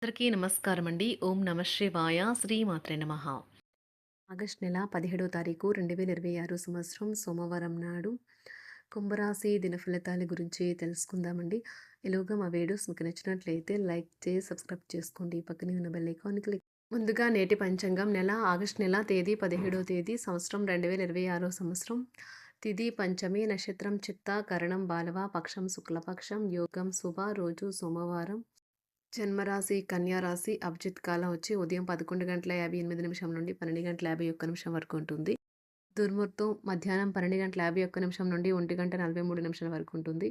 అందరికీ నమస్కారం అండి. ఓం నమ శివాయ. శ్రీమాత్రే నమః. ఆగస్ట్ నెల 17వ తారీఖు 2026 సంవత్సరం సోమవారం నాడు కుంభరాశి దిన ఫలితాల గురించి తెలుసుకుందామండి. ఈలోగా మా వీడియోస్ మీకు నచ్చినట్లయితే లైక్ చేసి సబ్స్క్రైబ్ చేసుకోండి. పక్కనే ఉన్న బెల్ ఐకాన్ క్లిక్. ముందుగా నేటి పంచాంగం ఆగస్ట్ నెల తేదీ 17వ తేదీ సంవత్సరం 2026 సంవత్సరం. తిథి పంచమి, నక్షత్రం చిత్త, కరణం బాలవ, పక్షం శుక్లపక్షం, యోగం శుభ, రోజు సోమవారం. జన్మరాశి కన్యా రాశి. అభిజిత్ కాలం వచ్చి ఉదయం 11:58 నుండి 12:51 వరకు ఉంటుంది. దుర్ముహూర్తం మధ్యాహ్నం 12:51 నుండి 1:43 వరకు ఉంటుంది.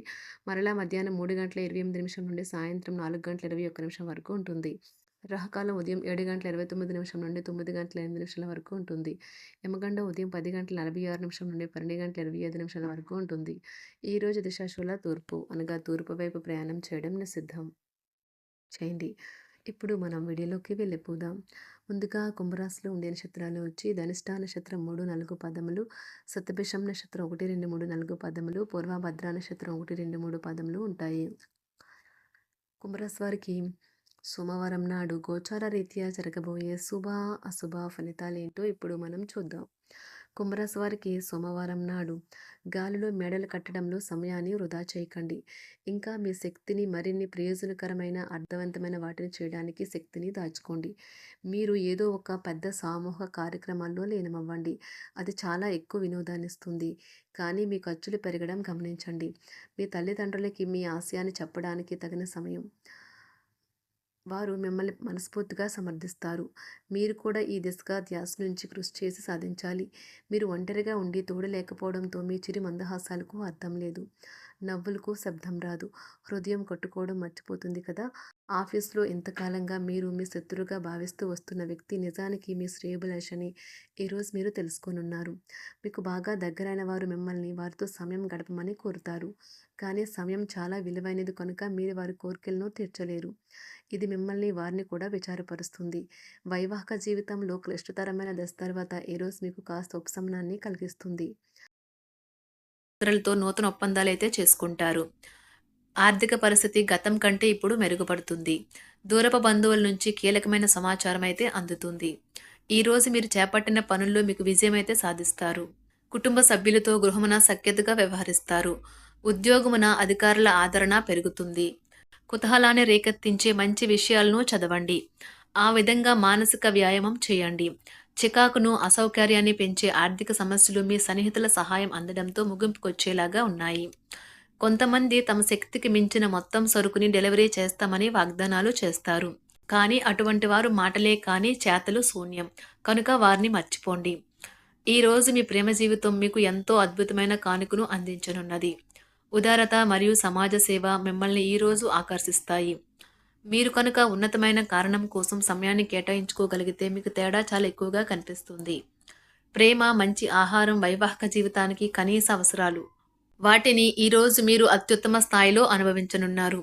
మరలా మధ్యాహ్నం 3:28 నుండి సాయంత్రం 4:21 వరకు ఉంటుంది. రాహుకాలం ఉదయం 7:29 నుండి 9:08 వరకు ఉంటుంది. యమగండం ఉదయం 10:46 నుండి 12:25 వరకు ఉంటుంది. ఈరోజు దిశాశూల తూర్పు అనగా తూర్పు వైపు ప్రయాణం చేయడం నిషిద్ధం చేయండి. ఇప్పుడు మనం వీడియోలోకి వెళ్ళిపోదాం. ముందుగా కుంభరాశిలో ఉండే నక్షత్రాలు వచ్చి ధనిష్ట నక్షత్రం 3, 4 పదములు, శతభిషం నక్షత్రం 1, 2, 3, 4 పదములు, పూర్వభద్ర నక్షత్రం 1, 2, 3 పదములు ఉంటాయి. కుంభరాశి వారికి సోమవారం నాడు గోచార రీత్యా జరగబోయే శుభ అశుభ ఫలితాలు ఏంటో ఇప్పుడు మనం చూద్దాం. కుంభరాశి వారికి సోమవారం నాడు గాలిలో మేడలు కట్టడంలో సమయాన్ని వృధా చేయకండి. ఇంకా మీ శక్తిని మరిన్ని ప్రయోజనకరమైన అర్థవంతమైన వాటిని చేయడానికి శక్తిని దాచుకోండి. మీరు ఏదో ఒక పెద్ద సామూహిక కార్యక్రమాల్లో లీనమవ్వండి. అది చాలా ఎక్కువ వినోదాన్ని ఇస్తుంది. కానీ మీ ఖర్చులు పెరగడం గమనించండి. మీ తల్లిదండ్రులకి మీ ఆశయాన్ని చెప్పడానికి తగిన సమయం. వారు మిమ్మల్ని మనస్ఫూర్తిగా సమర్థిస్తారు. మీరు కూడా ఈ దిశగా ధ్యాస నుంచి కృషి చేసి సాధించాలి. మీరు ఒంటరిగా ఉండి తోడు లేకపోవడంతో మీ చిరు మందహాసాలకు అర్థం లేదు. నవ్వులకు శబ్దం రాదు. హృదయం కొట్టుకోవడం మర్చిపోతుంది కదా. ఆఫీస్లో ఇంతకాలంగా మీరు మీ శత్రువుగా భావిస్తూ వస్తున్న వ్యక్తి నిజానికి మీ శ్రేయోభిలాషని ఈరోజు మీరు తెలుసుకోనున్నారు. మీకు బాగా దగ్గరైన వారు మిమ్మల్ని వారితో సమయం గడపమని కోరుతారు. కానీ సమయం చాలా విలువైనది కనుక మీరు వారి కోరికలను తీర్చలేరు. ఇది మిమ్మల్ని వారిని కూడా విచారపరుస్తుంది. వైవాహిక జీవితంలో క్లిష్టతరమైన దశ తర్వాత ఈరోజు మీకు కాస్త ఉపశమనాన్ని కలిగిస్తుంది. ఇతరులతో నూతన ఒప్పందాలైతే చేసుకుంటారు. ఆర్థిక పరిస్థితి గతం కంటే ఇప్పుడు మెరుగుపడుతుంది. దూరపు బంధువుల నుంచి కీలకమైన సమాచారం అయితే అందుతుంది. ఈరోజు మీరు చేపట్టిన పనుల్లో మీకు విజయం అయితే సాధిస్తారు. కుటుంబ సభ్యులతో గృహమున సఖ్యతగా వ్యవహరిస్తారు. ఉద్యోగమున అధికారుల ఆదరణ పెరుగుతుంది. కుతూహలాన్ని రేకెత్తించే మంచి విషయాలను చదవండి. ఆ విధంగా మానసిక వ్యాయామం చేయండి. చికాకును, అసౌకర్యాన్ని పెంచే ఆర్థిక సమస్యలు మీ సన్నిహితుల సహాయం అందడంతో ముగింపుకొచ్చేలాగా ఉన్నాయి. కొంతమంది తమ శక్తికి మించిన మొత్తం సరుకుని డెలివరీ చేస్తామని వాగ్దానాలు చేస్తారు. కానీ అటువంటి వారు మాటలే కానీ చేతలు శూన్యం. కనుక వారిని మర్చిపోండి. ఈ రోజు మీ ప్రేమ జీవితం మీకు ఎంతో అద్భుతమైన కానుకను అందించనున్నది. ఉదారత మరియు సమాజ సేవ మిమ్మల్ని ఈరోజు ఆకర్షిస్తాయి. మీరు కనుక ఉన్నతమైన కారణం కోసం సమయాన్ని కేటాయించుకోగలిగితే మీకు తేడా చాలా ఎక్కువగా కనిపిస్తుంది. ప్రేమ, మంచి ఆహారం వైవాహిక జీవితానికి కనీస అవసరాలు. వాటిని ఈరోజు మీరు అత్యుత్తమ స్థాయిలో అనుభవించనున్నారు.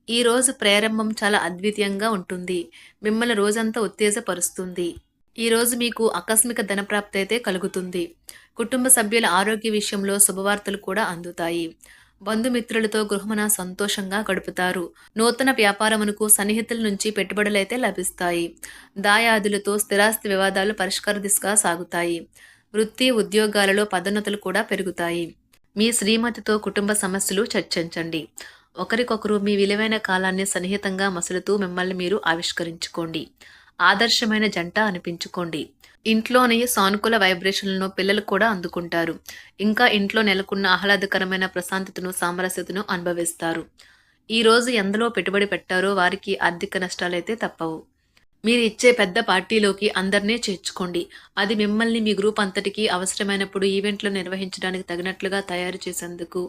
ఈరోజు ప్రారంభం చాలా అద్వితీయంగా ఉంటుంది. మిమ్మల్ని రోజంతా ఉత్తేజపరుస్తుంది. ఈరోజు మీకు ఆకస్మిక ధనప్రాప్తి అయితే కలుగుతుంది. కుటుంబ సభ్యుల ఆరోగ్య విషయంలో శుభవార్తలు కూడా అందుతాయి. బంధుమిత్రులతో గృహమున సంతోషంగా గడుపుతారు. నూతన వ్యాపారమునకు సన్నిహితుల నుంచి పెట్టుబడులైతే లభిస్తాయి. దాయాదులతో స్థిరాస్తి వివాదాలు పరిష్కార దిశగా సాగుతాయి. వృత్తి ఉద్యోగాలలో పదోన్నతులు కూడా పెరుగుతాయి. మీ శ్రీమతితో కుటుంబ సమస్యలు చర్చించండి. ఒకరికొకరు మీ విలువైన కాలాన్ని సన్నిహితంగా మసులుతూ మిమ్మల్ని మీరు ఆవిష్కరించుకోండి. ఆదర్శమైన జంట అనిపించుకోండి. ఇంట్లోని సానుకూల వైబ్రేషన్లను పిల్లలు కూడా అందుకుంటారు. ఇంకా ఇంట్లో నెలకొన్న ఆహ్లాదకరమైన ప్రశాంతతను, సామరస్యతను అనుభవిస్తారు. ఈరోజు ఎందులో పెట్టుబడి పెట్టారో వారికి ఆర్థిక నష్టాలైతే తప్పవు. మీరు ఇచ్చే పెద్ద పార్టీలోకి అందరినీ చేర్చుకోండి. అది మిమ్మల్ని మీ గ్రూప్ అంతటికీ అవసరమైనప్పుడు ఈవెంట్లు నిర్వహించడానికి తగినట్లుగా తయారు చేసేందుకు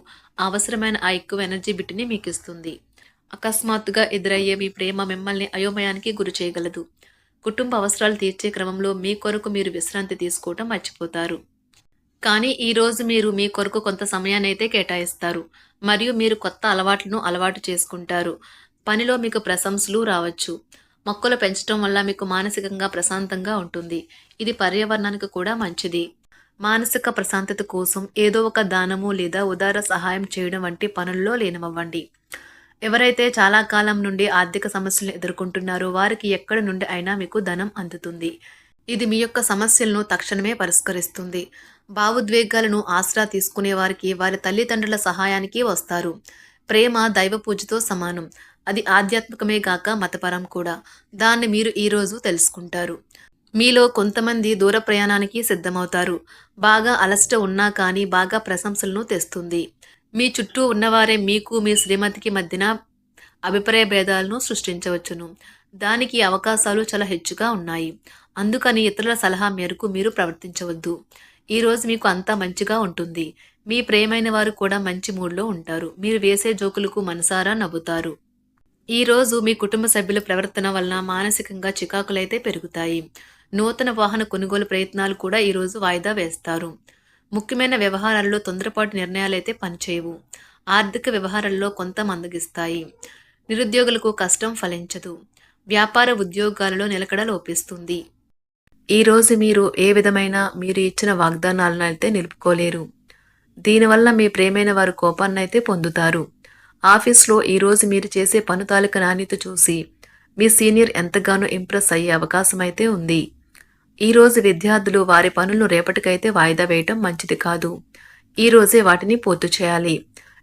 అవసరమైన ఆ ఎక్కువ ఎనర్జీ బిట్ని మీకు ఇస్తుంది. అకస్మాత్తుగా ఎదురయ్యే మీ ప్రేమ మిమ్మల్ని అయోమయానికి గురి చేయగలదు. కుటుంబ అవసరాలు తీర్చే క్రమంలో మీ కొరకు మీరు విశ్రాంతి తీసుకోవటం మర్చిపోతారు. కానీ ఈరోజు మీరు మీ కొరకు కొంత సమయాన్ని అయితే కేటాయిస్తారు. మరియు మీరు కొత్త అలవాట్లను అలవాటు చేసుకుంటారు. పనిలో మీకు ప్రశంసలు రావచ్చు. మొక్కలు పెంచడం వల్ల మీకు మానసికంగా ప్రశాంతంగా ఉంటుంది. ఇది పర్యావరణానికి కూడా మంచిది. మానసిక ప్రశాంతత కోసం ఏదో ఒక దానము లేదా ఉదార సహాయం చేయడం వంటి పనుల్లో లీనమవ్వండి. ఎవరైతే చాలా కాలం నుండి ఆర్థిక సమస్యలను ఎదుర్కొంటున్నారో వారికి ఎక్కడి నుండి అయినా మీకు ధనం అందుతుంది. ఇది మీ యొక్క సమస్యలను తక్షణమే పరిష్కరిస్తుంది. భావోద్వేగాలను ఆసరా తీసుకునే వారికి వారి తల్లిదండ్రుల సహాయానికి వస్తారు. ప్రేమ దైవ పూజతో సమానం. అది ఆధ్యాత్మికమే గాక మతపరం కూడా. దాన్ని మీరు ఈరోజు తెలుసుకుంటారు. మీలో కొంతమంది దూర ప్రయాణానికి సిద్ధమవుతారు. బాగా అలసట ఉన్నా కానీ బాగా ప్రశంసలను తెస్తుంది. మీ చుట్టూ ఉన్నవారే మీకు మీ శ్రీమతికి మధ్యన అభిప్రాయ భేదాలను సృష్టించవచ్చును. దానికి అవకాశాలు చాలా హెచ్చుగా ఉన్నాయి. అందుకని ఇతరుల సలహా మేరకు మీరు ప్రవర్తించవద్దు. ఈరోజు మీకు అంతా మంచిగా ఉంటుంది. మీ ప్రియమైన వారు కూడా మంచి మూడ్లో ఉంటారు. మీరు వేసే జోకులకు మనసారా నవ్వుతారు. ఈరోజు మీ కుటుంబ సభ్యుల ప్రవర్తన వలన మానసికంగా చికాకులైతే పెరుగుతాయి. నూతన వాహన కొనుగోలు ప్రయత్నాలు కూడా ఈరోజు వాయిదా వేస్తారు. ముఖ్యమైన వ్యవహారాల్లో తొందరపాటు నిర్ణయాలైతే పనిచేయవు. ఆర్థిక వ్యవహారాల్లో కొంత మందగిస్తాయి. నిరుద్యోగులకు కష్టం ఫలించదు. వ్యాపార ఉద్యోగాలలో నిలకడ లోపిస్తుంది. ఈరోజు మీరు ఏ విధమైన మీరు ఇచ్చిన వాగ్దానాలను అయితే నిలుపుకోలేరు. దీనివల్ల మీ ప్రేమైన వారు కోపాన్నైతే పొందుతారు. ఆఫీస్లో ఈరోజు మీరు చేసే పను తాలూకా నాణ్యత చూసి మీ సీనియర్ ఎంతగానో ఇంప్రెస్ అయ్యే అవకాశం అయితే ఉంది. ఈరోజు విద్యార్థులు వారి పనులు రేపటికైతే వాయిదా వేయటం మంచిది కాదు. ఈరోజే వాటిని పూర్తి చేయాలి.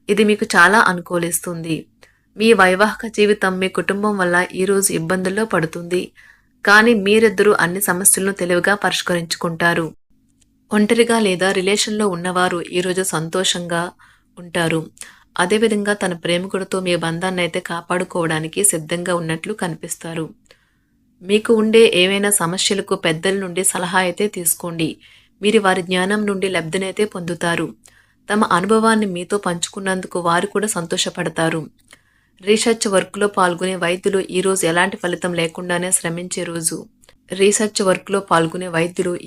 ఇది మీకు చాలా అనుకూలిస్తుంది. మీ వైవాహిక జీవితం మీ కుటుంబం వల్ల ఈరోజు ఇబ్బందుల్లో పడుతుంది. కానీ మీరిద్దరూ అన్ని సమస్యలను తెలివిగా పరిష్కరించుకుంటారు. ఒంటరిగా లేదా రిలేషన్లో ఉన్నవారు ఈరోజు సంతోషంగా ఉంటారు. అదేవిధంగా తన ప్రేమికుడితో మీ బంధాన్ని అయితే కాపాడుకోవడానికి సిద్ధంగా ఉన్నట్లు కనిపిస్తారు. మీకు ఉండే ఏవైనా సమస్యలకు పెద్దల నుండి సలహా అయితే తీసుకోండి. మీరు వారి జ్ఞానం నుండి లబ్ధినైతే పొందుతారు. తమ అనుభవాన్ని మీతో పంచుకున్నందుకు వారు కూడా సంతోషపడతారు. రీసెర్చ్ వర్క్లో పాల్గొనే వైద్యులు ఈరోజు ఎలాంటి ఫలితం లేకుండానే శ్రమించే రోజు.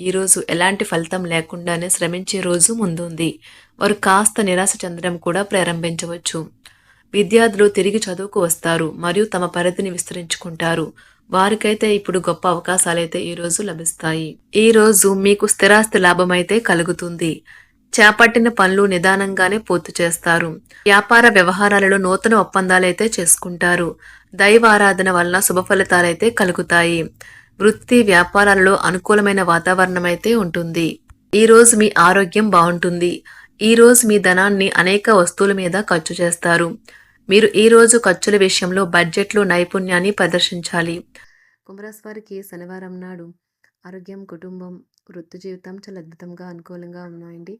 ఈరోజు ఎలాంటి ఫలితం లేకుండానే శ్రమించే రోజు ముందుంది. వారు కాస్త నిరాశ చెందడం కూడా ప్రారంభించవచ్చు. విద్యార్థులు తిరిగి చదువుకు వస్తారు మరియు తమ పరిధిని విస్తరించుకుంటారు. వారికైతే ఇప్పుడు గొప్ప అవకాశాలైతే ఈరోజు లభిస్తాయి. ఈరోజు మీకు స్థిరాస్తి లాభమైతే కలుగుతుంది. చేపట్టిన పనులు నిదానంగానే పూర్తి చేస్తారు. వ్యాపార వ్యవహారాలలో నూతన ఒప్పందాలైతే చేసుకుంటారు. దైవ ఆరాధన వలన శుభ ఫలితాలైతే కలుగుతాయి. వృత్తి వ్యాపారాలలో అనుకూలమైన వాతావరణం అయితే ఉంటుంది. ఈరోజు మీ ఆరోగ్యం బాగుంటుంది. ఈరోజు మీ ధనాన్ని అనేక వస్తువుల మీద ఖర్చు చేస్తారు. మీరు ఈరోజు ఖర్చుల విషయంలో బడ్జెట్లో నైపుణ్యాన్ని ప్రదర్శించాలి. కుంభరాశి వారికి శనివారం నాడు ఆరోగ్యం, కుటుంబం, వృత్తి జీవితం చాలా అద్భుతంగా అనుకూలంగా ఉన్నాయండి.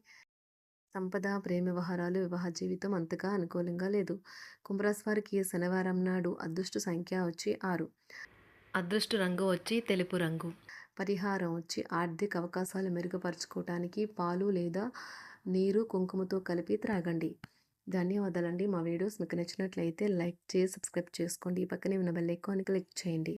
సంపద, ప్రేమ వ్యవహారాలు, వివాహ జీవితం అంతగా అనుకూలంగా లేదు. కుంభరాశి వారికి శనివారం నాడు అదృష్ట సంఖ్య వచ్చి 6. అదృష్ట రంగు వచ్చి తెలుపు రంగు. పరిహారం వచ్చి ఆర్థిక అవకాశాలు మెరుగుపరుచుకోవటానికి పాలు లేదా నీరు కుంకుమతో కలిపి త్రాగండి. ధన్యవాదాలండి. మా వీడియోస్ మీకు నచ్చినట్లయితే లైక్ చేసి సబ్స్క్రైబ్ చేసుకోండి. ఈ పక్కనే ఉన్న బెల్ ఐకాన్ క్లిక్ చేయండి.